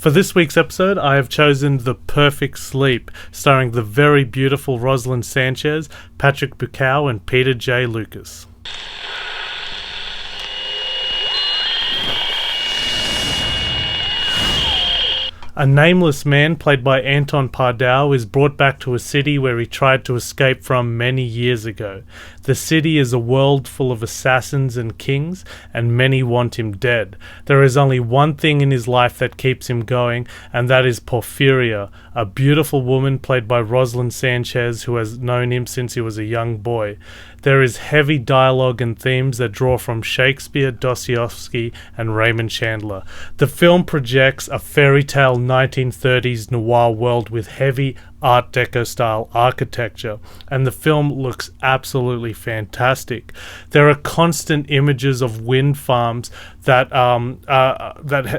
For this week's episode, I have chosen The Perfect Sleep, starring the very beautiful Rosalind Sanchez, Patrick Buchow, and Peter J. Lucas. A nameless man, played by Anton Pardow, is brought back to a city where he tried to escape from many years ago. The city is a world full of assassins and kings, and many want him dead. There is only one thing in his life that keeps him going, and that is Porphyria, a beautiful woman played by Rosalind Sanchez, who has known him since he was a young boy. There is heavy dialogue and themes that draw from Shakespeare, Dostoevsky, and Raymond Chandler. The film projects a fairy tale 1930s noir world with heavy Art Deco style architecture, and the film looks absolutely fantastic. There are constant images of wind farms that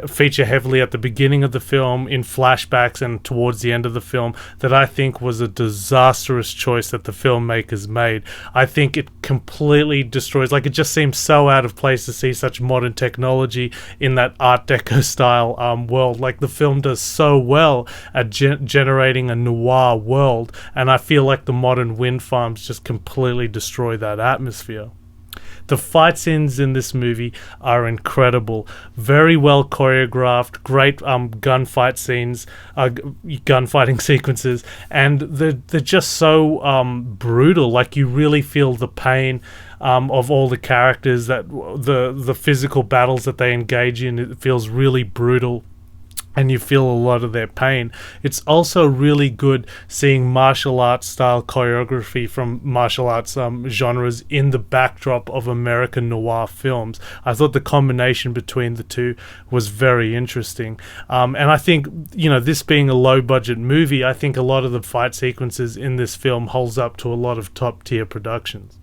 feature heavily at the beginning of the film, in flashbacks, and towards the end of the film, that I think was a disastrous choice that the filmmakers made. I think it completely destroys, it just seems so out of place to see such modern technology in that Art Deco style world. The film does so well at generating a noir world, and I feel like the modern wind farms just completely destroy that atmosphere. The fight scenes in this movie are incredible, very well choreographed, great gunfighting sequences, and they're just so brutal. You really feel the pain of all the characters, that the physical battles that they engage in. It feels really brutal, and you feel a lot of their pain. It's also really good seeing martial arts style choreography from martial arts genres in the backdrop of American noir films. I thought the combination between the two was very interesting. And I think, this being a low budget movie, I think a lot of the fight sequences in this film holds up to a lot of top tier productions.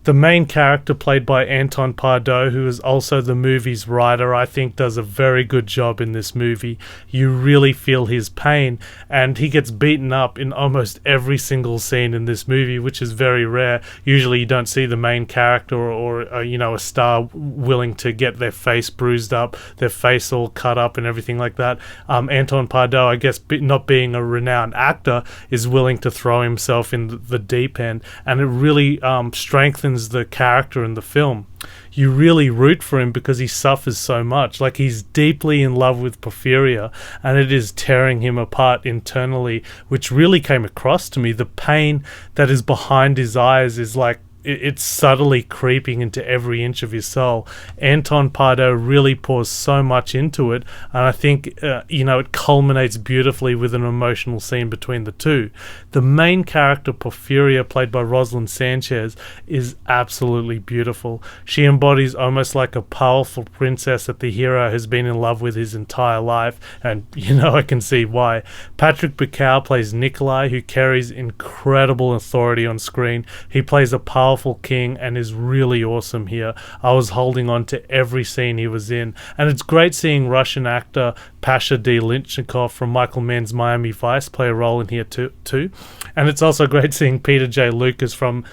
The main character, played by Anton Pardow, who is also the movie's writer, I think does a very good job in this movie. You really feel his pain, and he gets beaten up in almost every single scene in this movie, which is very rare. Usually you don't see the main character or a star willing to get their face bruised up, their face all cut up and everything like that. Anton Pardow, I guess, not being a renowned actor, is willing to throw himself in the deep end, and it really strengthens the character in the film. You really root for him because he suffers so much. He's deeply in love with Porphyria, and it is tearing him apart internally, which really came across to me. The pain that is behind his eyes is it's subtly creeping into every inch of his soul. Anton Pardow really pours so much into it, and I think it culminates beautifully with an emotional scene between the two. The main character, Porphyria, played by Rosalind Sanchez, is absolutely beautiful. She embodies almost like a powerful princess that the hero has been in love with his entire life, and I can see why. Patrick Buchow plays Nikolai, who carries incredible authority on screen. He plays a powerful king and is really awesome here. I was holding on to every scene he was in, and it's great seeing Russian actor Pasha D. Lynchnikov from Michael Mann's Miami Vice play a role in here too. And it's also great seeing Peter J. Lucas from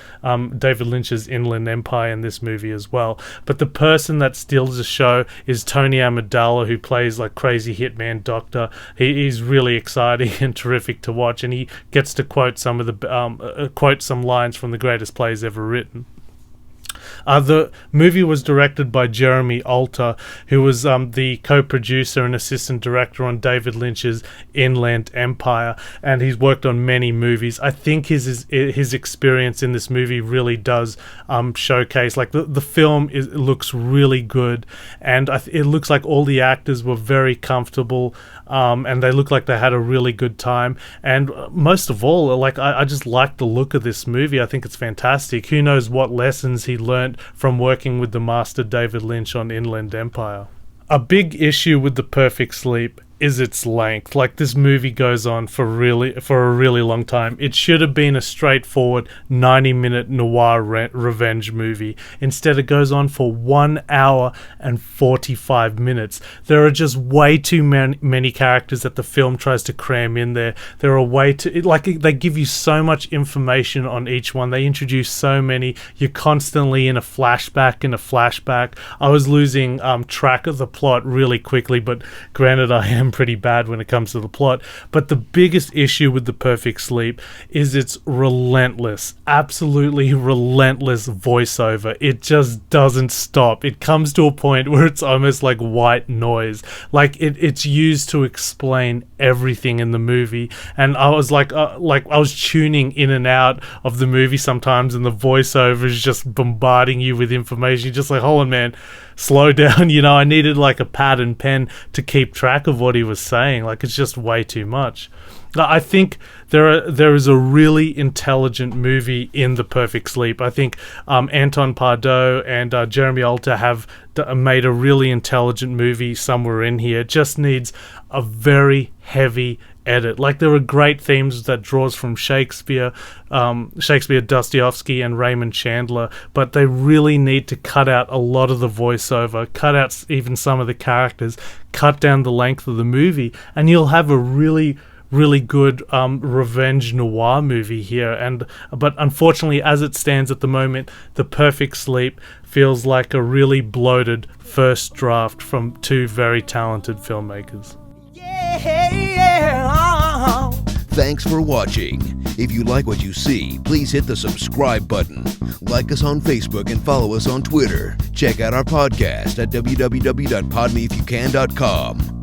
David Lynch's Inland Empire in this movie as well. But the person that steals the show is Tony Amidala, who plays crazy hitman doctor. He's really exciting and terrific to watch, and he gets to quote some lines from the greatest plays ever written. The movie was directed by Jeremy Alter, who was the co-producer and assistant director on David Lynch's Inland Empire, and he's worked on many movies. I think his experience in this movie really does showcase, the film looks really good, and it looks like all the actors were very comfortable, and they look like they had a really good time. And most of all, I just like the look of this movie. I think it's fantastic. Who knows what lessons he learned from working with the master David Lynch on Inland Empire. A big issue with The Perfect Sleep is its length. This movie goes on for a really long time. It should have been a straightforward 90-minute noir revenge movie. Instead, it goes on for 1 hour and 45 minutes. There are just way too many characters that the film tries to cram in there. There are they give you so much information on each one. They introduce so many. You're constantly in a flashback. I was losing track of the plot really quickly, but granted, I am am pretty bad when it comes to the plot. But the biggest issue with The Perfect Sleep is its relentless, absolutely relentless voiceover. It just doesn't stop. It comes to a point where it's almost like white noise. Like it's used to explain everything in the movie. And I was like I was tuning in and out of the movie sometimes, and the voiceover is just bombarding you with information. You're just like, hold on, man, slow down. I needed like a pad and pen to keep track of what he was saying. Like, it's just way too much. I think there is a really intelligent movie in The Perfect Sleep. I think Anton Pardo and Jeremy Alter have made a really intelligent movie somewhere in here. It just needs a very heavy edit. Like, there are great themes that draws from Shakespeare, Dostoevsky, and Raymond Chandler, but they really need to cut out a lot of the voiceover, cut out even some of the characters, cut down the length of the movie, and you'll have a really good revenge noir movie here. But unfortunately, as it stands at the moment, The Perfect Sleep feels like a really bloated first draft from two very talented filmmakers. Thanks for watching. If you like what you see, please hit the subscribe button. Like us on Facebook and follow us on Twitter. Check out our podcast at www.podmeifyoucan.com.